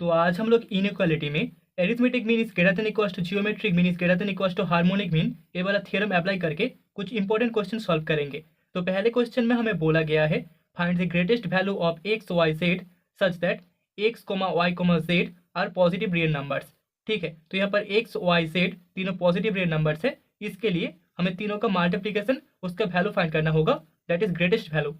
तो आज हम लोग इनइक्वालिटी में arithmetic mean is greater than equals to geometric mean is greater than equals to harmonic mean ये वाला थ्योरम अप्लाई करके कुछ इंपॉर्टेंट क्वेश्चन सॉल्व करेंगे। तो पहले क्वेश्चन में हमें बोला गया है find the greatest value of x Y Z such that X Y Z are positive real numbers. ठीक है, तो यहाँ पर एक्स वाई जेड तीनों पॉजिटिव रियल नंबर्स है। इसके लिए हमें तीनों का मल्टीप्लीकेशन उसका वैल्यू फाइंड करना होगा, दैट इज ग्रेटेस्ट वैल्यू।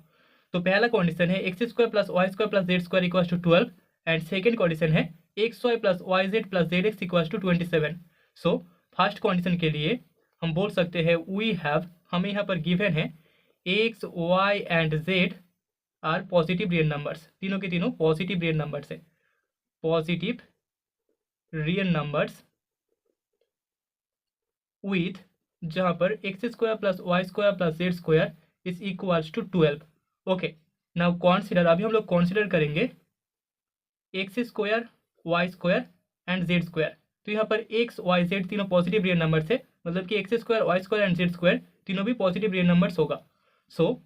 तो पहला कंडीशन है x square plus Y square plus Z square equals to 12 and second condition है x Y plus Y Z plus Z x equals to 27। So first condition के लिए हम बोल सकते हैं वी हैव, हमें यहाँ पर गिवन है x Y and Z are positive real numbers, तीनों के तीनों पॉजिटिव रियल नंबर्स है, पॉजिटिव रियल नंबर्स विथ जहाँ पर X square plus Y square plus Z square is equals to 12। Okay, now consider, अभी हम लोग कॉन्सिडर करेंगे X square Y square and Z square. तो यहाँ पर एक्स वाई जेड तीनों पॉजिटिव रियल नंबर्स है, मतलब कि X square Y square and Z square तीनों भी पॉजिटिव रियल नंबर्स होगा। So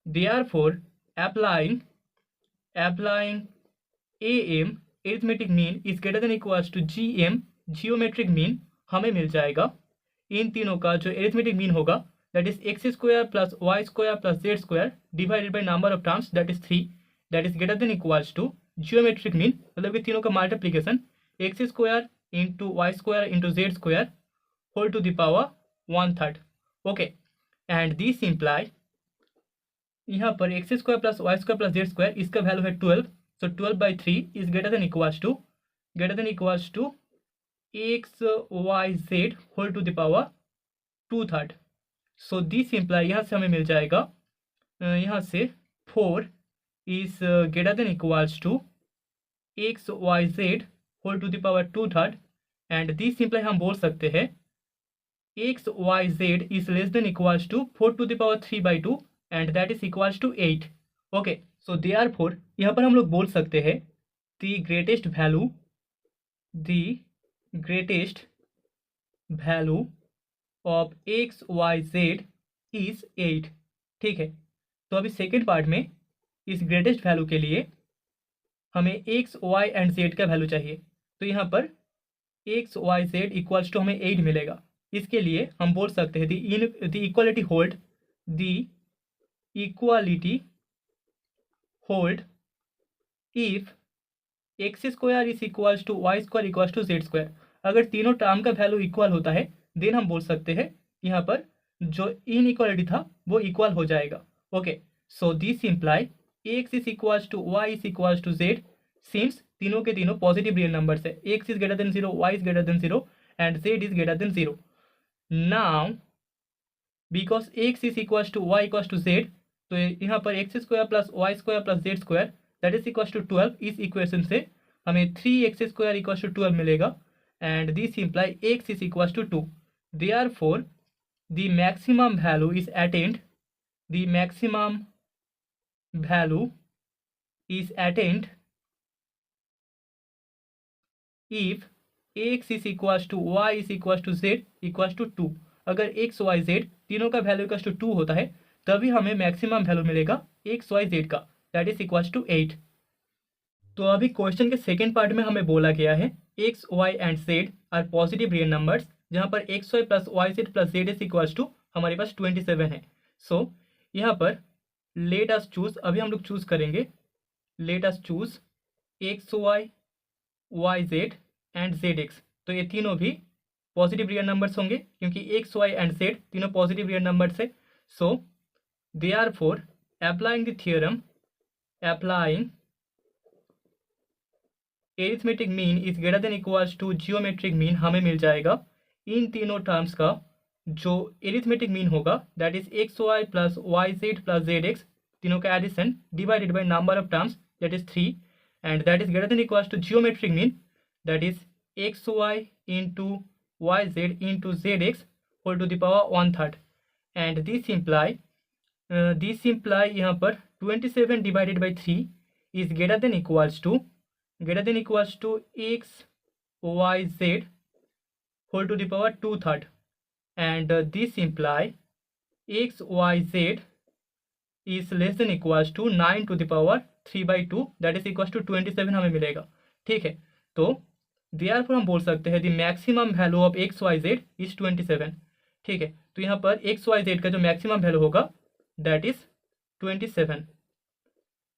therefore applying A M arithmetic mean is greater than equals to G M geometric mean हमें मिल जाएगा। इन तीनों का जो एरिथमेटिक मीन होगा that is x square plus Y square plus Z square divided by number of terms that is 3, that is greater than equals to geometric mean, मतलब कि तीनों का multiplication X square into Y square into Z square whole to the power 1/3। Okay, and this imply यहाँ पर X square plus Y square plus Z square इसका value है 12। So 12/3 is greater than equals to x Y Z whole to the power 2/3। So this imply यहाँ से हमें मिल जाएगा, यहाँ से 4 is greater than equals to x Y Z whole to the power 2/3 and this imply हम बोल सकते हैं x Y Z is less than equals to 4 to the power 3/2 and that is equals to 8। Okay, so therefore यहाँ पर हम लोग बोल सकते हैं the greatest value of x Y Z is 8। ठीक है, तो अभी सेकेंड पार्ट में इस ग्रेटेस्ट वैल्यू के लिए हमें एक्स वाई एंड जेड का वैल्यू चाहिए। तो यहाँ पर x Y Z equals to हमें 8 मिलेगा। इसके लिए हम बोल सकते हैं the equality hold if X square is equals to Y square equals to Z square. अगर तीनों टर्म का वैल्यू इक्वल होता है देन हम बोल सकते हैं यहाँ पर जो इनइक्वालिटी था वो इक्वल हो जाएगा। Okay, so this imply x is equals to Y is equals to Z since तीनों के तीनों पॉजिटिव रियल नंबर्स है, X is greater than 0, Y is greater than 0 and Z is greater than 0। Now because X is equals to Y equals to Z, तो यहाँ पर X square plus Y square plus Z square that is equals to 12। इस equation से हमें 3x square equals to 12 मिलेगा and this imply x is equals to 2। Therefore the maximum value is attained, the maximum value is attained if x is equals to y is equals to z equals to 2। अगर x y z तीनों का value equals to 2 होता है तभी हमें maximum value मिलेगा x y z का, that is equals to 8। तो अभी क्वेश्चन के सेकेंड पार्ट में हमें बोला गया है x y and z are positive real numbers, जहाँ पर x Y plus Y Z plus Z is equals to हमारे पास 27 है। सो यहाँ पर लेट अस चूज, अभी हम लोग चूज करेंगे let us choose X Y Y Z and Z X. तो ये तीनों भी पॉजिटिव रियल नंबर्स होंगे क्योंकि एक्स वाई एंड जेड तीनों पॉजिटिव रियल नंबर्स है। So therefore applying the theorem, applying arithmetic mean is greater than equals to geometric mean हमें मिल जाएगा इन तीनों टर्म्स का जो एरिथमेटिक मीन होगा that is x Y plus Y Z plus Z X तीनों का addition divided by number of terms that is 3 and that is greater than equals to geometric mean that is x y into y z into z x whole to the power 1/3 and this imply यहाँ पर 27 divided by 3 is greater than equals to x Y Z whole to the power 2/3 and this imply x y z is less than equals to 9 to the power 3/2 that is equals to 27 हमें मिलेगा। ठीक है, तो therefore हम बोल सकते हैं the maximum value of x Y Z is 27। ठीक है, तो यहाँ पर एक्स वाई जेड का जो मैक्सिमम वैल्यू होगा that is 27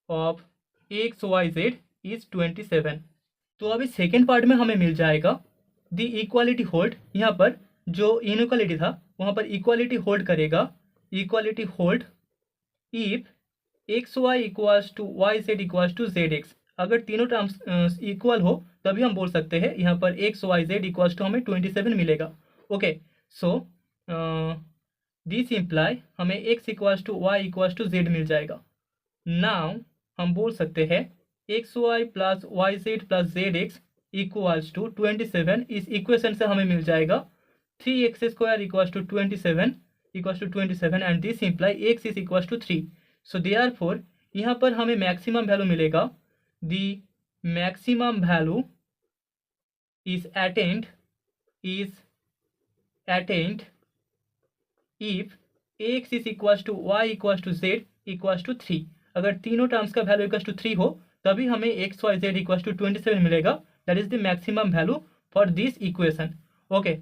of x Y Z is 27। तो अभी सेकेंड पार्ट में हमें मिल जाएगा द इक्वालिटी होल्ड। यहाँ पर जो इनइक्वालिटी था वहाँ पर इक्वालिटी होल्ड करेगा, equality hold if x y equals to y Z equals to z x. अगर तीनों टर्म्स इक्वल हो तभी हम बोल सकते हैं यहाँ पर x Y Z equals to हमें 27 मिलेगा। ओके, सो दिस इम्प्लाई हमें x equals to Y equals to z मिल जाएगा। नाउ हम बोल सकते हैं x Y plus Y Z plus Z x equals to 27। इस इक्वेशन से हमें मिल जाएगा 3x² equals to 27 and this imply x is equals to 3। So therefore यहाँ पर हमें मैक्सिमम वैल्यू मिलेगा, the maximum value is attained if x is equals to Y equals to z equals to 3। अगर तीनों टर्म्स का value equals to 3 हो तभी हमें x Y Z equals to 27 मिलेगा। That is the maximum value for this equation. Okay,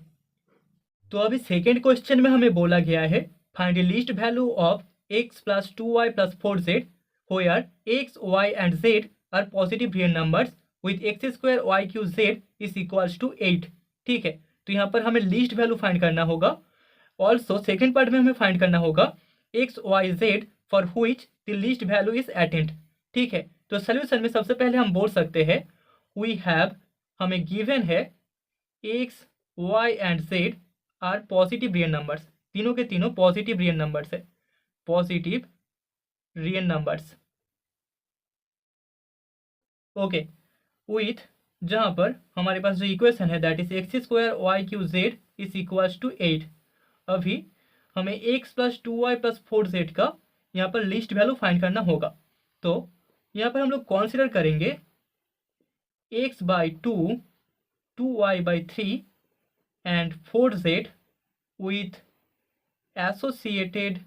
तो अभी second question में हमें बोला गया है find the least value of x plus 2y plus 4z where x, y and z are positive real numbers with x² y³ z is equals to 8। ठीक है, तो यहाँ पर हमें लीस्ट वैल्यू फाइंड करना होगा। ऑल्सो सेकेंड पार्ट में हमें फाइंड करना होगा x Y z for which the least value is attained. ठीक है, तो सोल्यूशन में सबसे पहले हम बोल सकते हैं वी हैव, हमें गिवन है x Y and Z are positive real numbers. तीनों के तीनों पॉजिटिव रियल नंबर्स है, positive real numbers. Okay, with जहाँ पर हमारे पास जो इक्वेशन है that is x² y³ z is equals to 8। अभी हमें x plus 2y plus 4z का यहाँ पर लिस्ट वैल्यू फाइंड करना होगा। तो यहाँ पर हम लोग कॉन्सिडर करेंगे x by 2, 2y by 3 and 4z with associated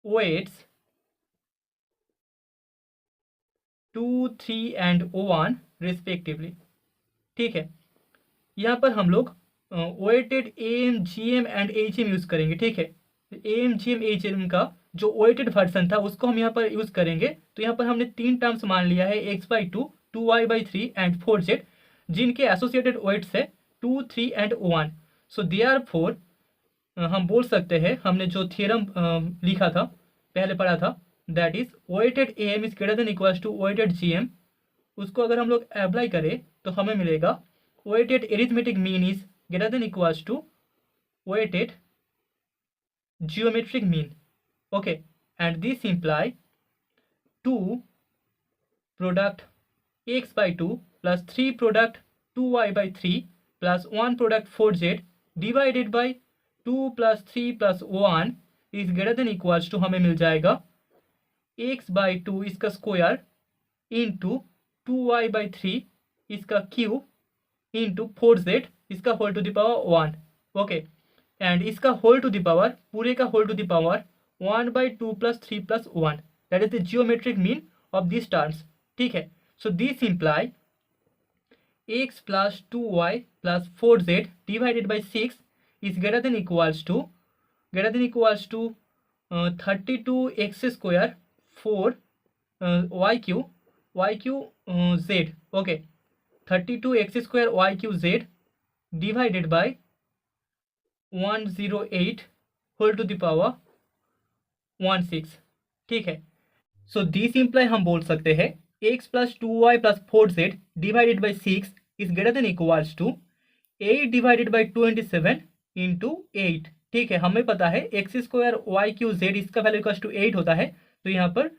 weights 2, 3 and 1 respectively. ठीक है, यहाँ पर हम लोग weighted AM, GM and HM use करेंगे। ठीक है, AM, GM, HM का जो वेटेड वर्सन था उसको हम यहाँ पर यूज़ करेंगे। तो यहाँ पर हमने तीन टर्म्स मान लिया है x by 2, 2y by 3 and 4z जिनके एसोसिएटेड वेट्स है 2, 3 एंड 1। सो देयरफॉर हम बोल सकते हैं हमने जो थियरम लिखा था पहले पढ़ा था that is weighted AM is greater than equals to weighted GM, उसको अगर हम लोग अप्लाई करें तो हमें मिलेगा weighted arithmetic mean is greater than equals to weighted geometric mean. Okay, and this imply 2 product x by 2 plus 3 product 2y by 3 plus 1 product 4z divided by 2 plus 3 plus 1 is greater than equals to हमें मिल जाएगा x by 2 इसका square into 2y by 3 इसका cube into 4z इसका whole to the power 1। Okay, and इसका whole to the power, पूरे का whole to the power 1 by 2 plus 3 plus 1 that is the geometric mean of this terms. ठीक है, so this imply x plus 2y plus 4z divided by 6 is greater than equals to 32x² 4 y³ z। Okay, 32x² y³ z divided by 108 whole to the power 16। ठीक है, so this imply हम बोल सकते हैं x plus 2y plus 4z divided by 6 is greater than equals to 8 divided by 27 into 8। ठीक है, हमें पता है x² y³ z इसका वैल्यू इक्वल्स टू 8 होता है, तो यहाँ पर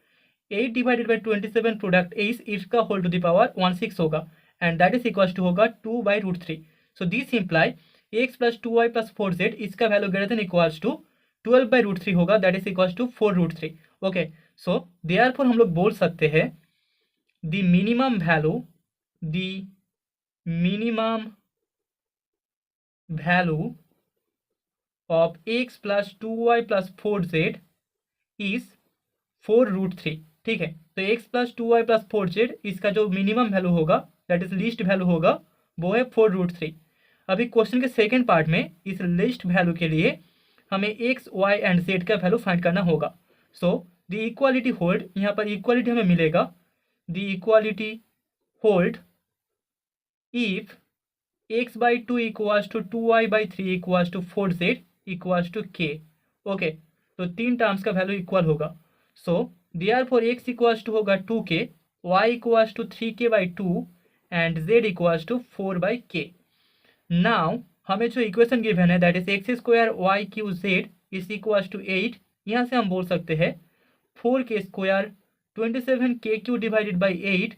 8 डिवाइडेड बाई 27 प्रोडक्ट इसका होल टू द पावर 16 होगा and that is equals to होगा 2 by root 3। So this imply x plus 2y plus 4z इसका value greater than equals to 12 by root 3 होगा that is equals to 4 root 3। Okay, so therefore हम लोग बोल सकते हैं the minimum value of x plus 2y plus 4z is 4 root 3। ठीक है, तो x plus 2y plus 4z इसका जो मिनिमम वैल्यू होगा दैट इज लीस्ट वैल्यू होगा वो है 4√3। अभी क्वेश्चन के सेकेंड पार्ट में इस लिस्ट वैल्यू के लिए हमें एक्स वाई एंड जेड का वैल्यू फाइंड करना होगा। सो द इक्वालिटी होल्ड, यहाँ पर इक्वालिटी हमें मिलेगा the equality hold if x by 2 equals to 2y by 3 equals to 4z equals to k। Okay, तो तीन टर्म्स का वैल्यू इक्वल होगा। So therefore x equals to होगा 2k, y equals to 3k by 2 and z equals to 4 by k। Now हमें जो equation given है that is x square y cube z is equals to 8, यहाँ से हम बोल सकते हैं 4k square 27k³ divided by 8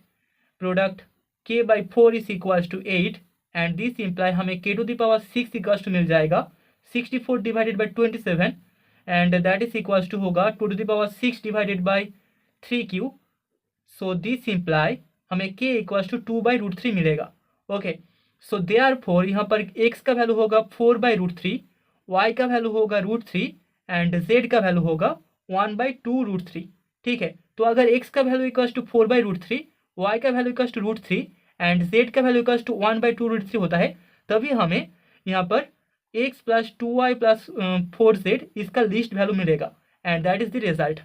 product k by 4 is equals to 8 and this imply हमें k⁻6 इक्वल्स टू मिल जाएगा 64 divided by 27 and that is equals to होगा 2⁻6 divided by 3q। So this imply हमें k इक्वल्स टू 2/√3 मिलेगा। Okay, so therefore यहाँ पर x का value होगा 4/√3, y का वैल्यू होगा √3 एंड z का वैल्यू होगा 1/2√3। ठीक है, तो अगर x का वैल्यू इक्वल्स टू 4/√3, y का value equals to √3 and z का वैल्यू इक्वल्स टू 1/2√3 होता है, तभी हमें यहाँ पर x + 2y + 4z इसका लीस्ट वैल्यू मिलेगा and that is the result.